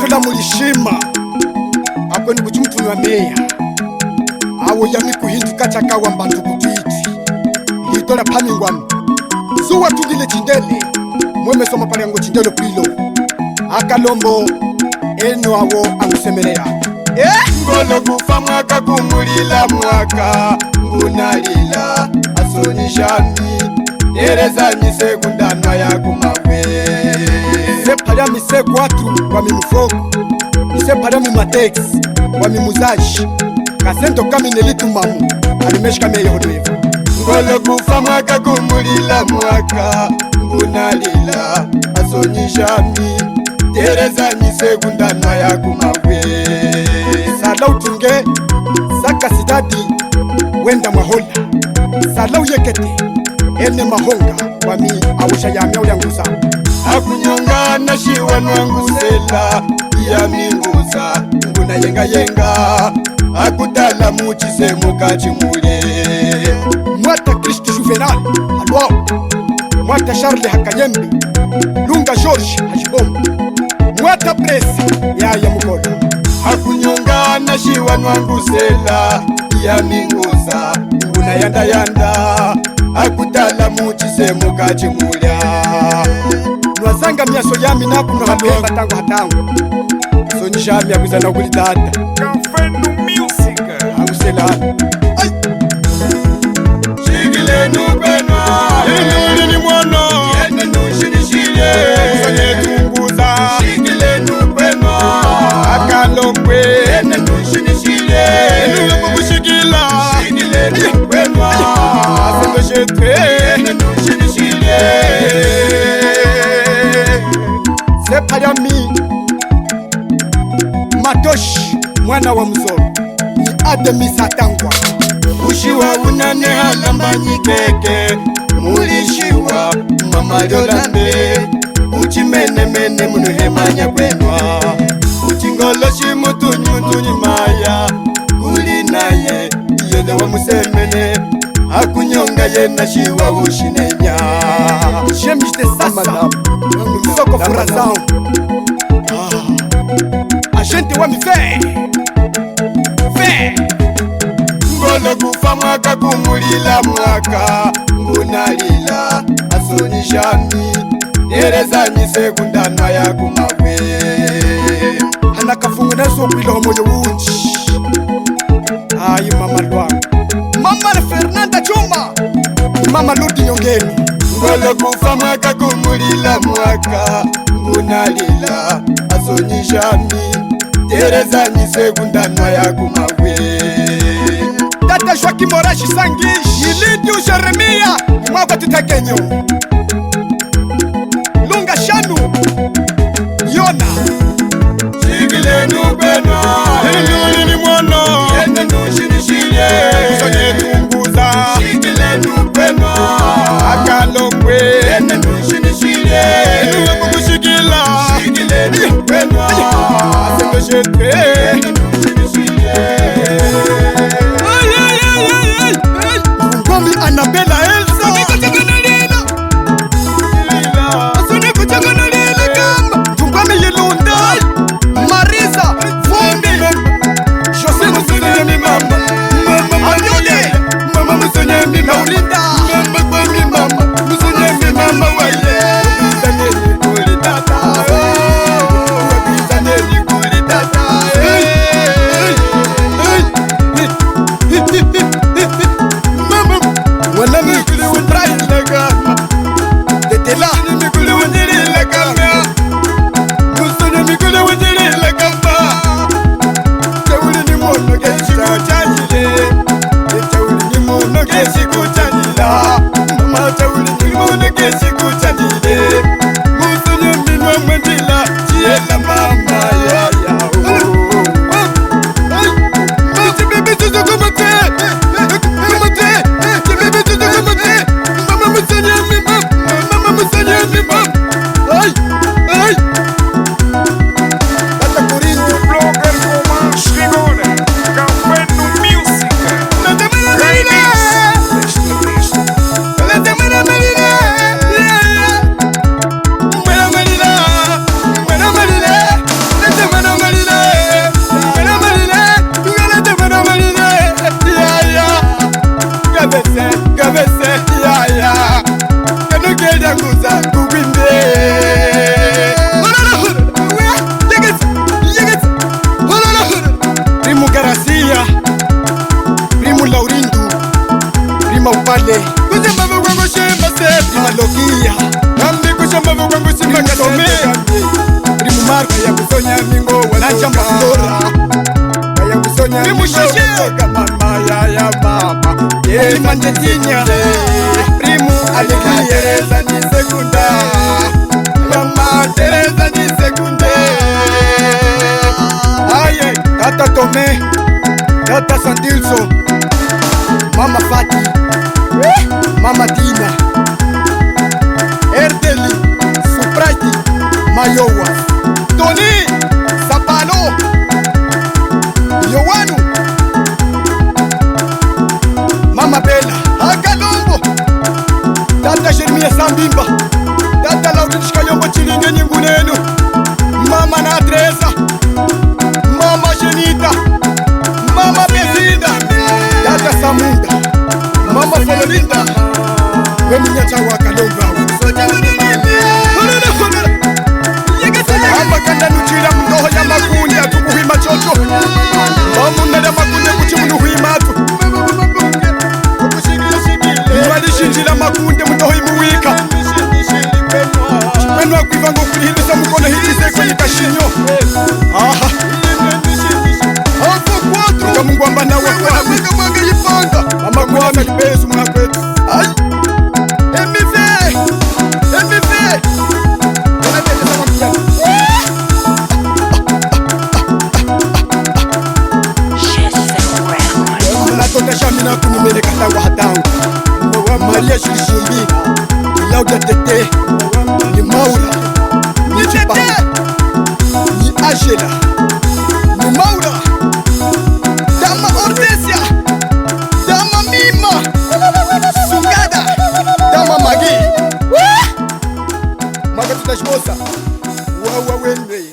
tula mulishima akweni kuti mtuni wa meya awo yami kuhinduka chakawa mbantu kutwiti litola pamingwami suwa tugile chindele mweme soma pale yango chindele pilo akalombo eno awo angusemelea ngolo kufa mwaka kumulila mwaka ngunalila asonyishami yereza misekundanwa ya kumabwe sepalya miseko watu wami mufoko sepalya mimateksi wami muzaji kasento kami nelitumamu alimeshika meyehodoevo ngolo kufa mwaka kumulila mwaka ngunalila asonyishami yereza misekundanwa ya kumabwe sala utunge saka sidadi wenda mwahola sala uyekete ene mahonga wami awusha yamya ulyanguza akunyonga na shiwa nwangusela ya minguza nguna yenga yenga akudala muchisemo kachimule mwata Kristi Juvenal alwao mwata Charles Hakanyembe Lunga George Hajibomba mwata Presi ya Mugola akunyonga na shiwa nwangusela ya minguza nguna yanda yanda akudala muchisemo kachimulya nwazanga miaso yami nakuno hapemba tangu hatangu sonyishami akuzana kulidada Kafenu music akuselana shigilenu benwa Yeni ni mwana yende nushirishile Kusanyetunguza shigilenu benwa Akalomwe yende nushirishile Enuwe kukushigila shigilenu benwa Asendo shetre yende nushirishile Sepa yami Matoshi mwana wa mzoro ni Ademi Satangwa ushiwa unane halambanyi keke mulishiwa mama Yolande uchimenemene munuhemanya kwenwa uchingoloshi mutunyuntunyi maya uli naye iyele wa musemene akunyonga yena shiwa ushinenya Shemiste sasa Msoko furazao Agente wa mife Fe ngolo kufa mwaka kumulila mwaka ngunalila asonyishami yereza misekundanwa ya kumabwe Anakafungu neso kwilo moyo unji Ayi mama Lwangu Mama Fernanda Juma Mama Ludi Nyongeni ngolo kufa mwaka kumulila mwaka ngunalila asonyishami yereza misekundanwa ya kumabwe Tata Joaquim Morashi Sangish Ilidio Jeremia Mwaka tutakenyo Lunga Shanu Yona shigilenu benwa Yeni ni mwana yende nushirishile Kusanyetunguza shigilenu benwa Akalomwe yende nushirishile Enuwe kukushigila shigilenu benwa Asendo shetre Ngombi Anabella Elsa Marco ya kusonya mingo wanacha masora ya kusonya mingo kama mama ya mama ye manjetinya primu alikiereza ni sekunda mama Teresa ni sekunde aye tata Tome tata Sandilso mama Fati mama Dina Erdeli Suprati Mayowa Tony Sapalo Yowanu mama Bella Akalombo tata Jeremia Sambimba tata Lauritius Kayombo Chilinge Nyingunenu mama na Teresa mama Jenita mama Bezinda tata Samunda mama Florinda weminyata wa Kalombo abakanda nuchira mndoho ya makundi atukuhima chocho bamunada makundi kuchi munuhimatu mwalishinjila makundi mndoho imuwika wenu akwivango kulihindisa mukono hichize kwenye kashinyo aha hapo kwatu kamungu amba nawe kwa mwega mwanga yipanga mama kwame kibesu mwana kwetu ay emive natota shamina kunumele katawa hatangu Maria Shishimbi Lauda Tete ni Maura ni Chipanga ni Angela ni Maura Dama Ordesia Dama Mima Sungada Dama Magi Maga tutashmosa Wawa wenwe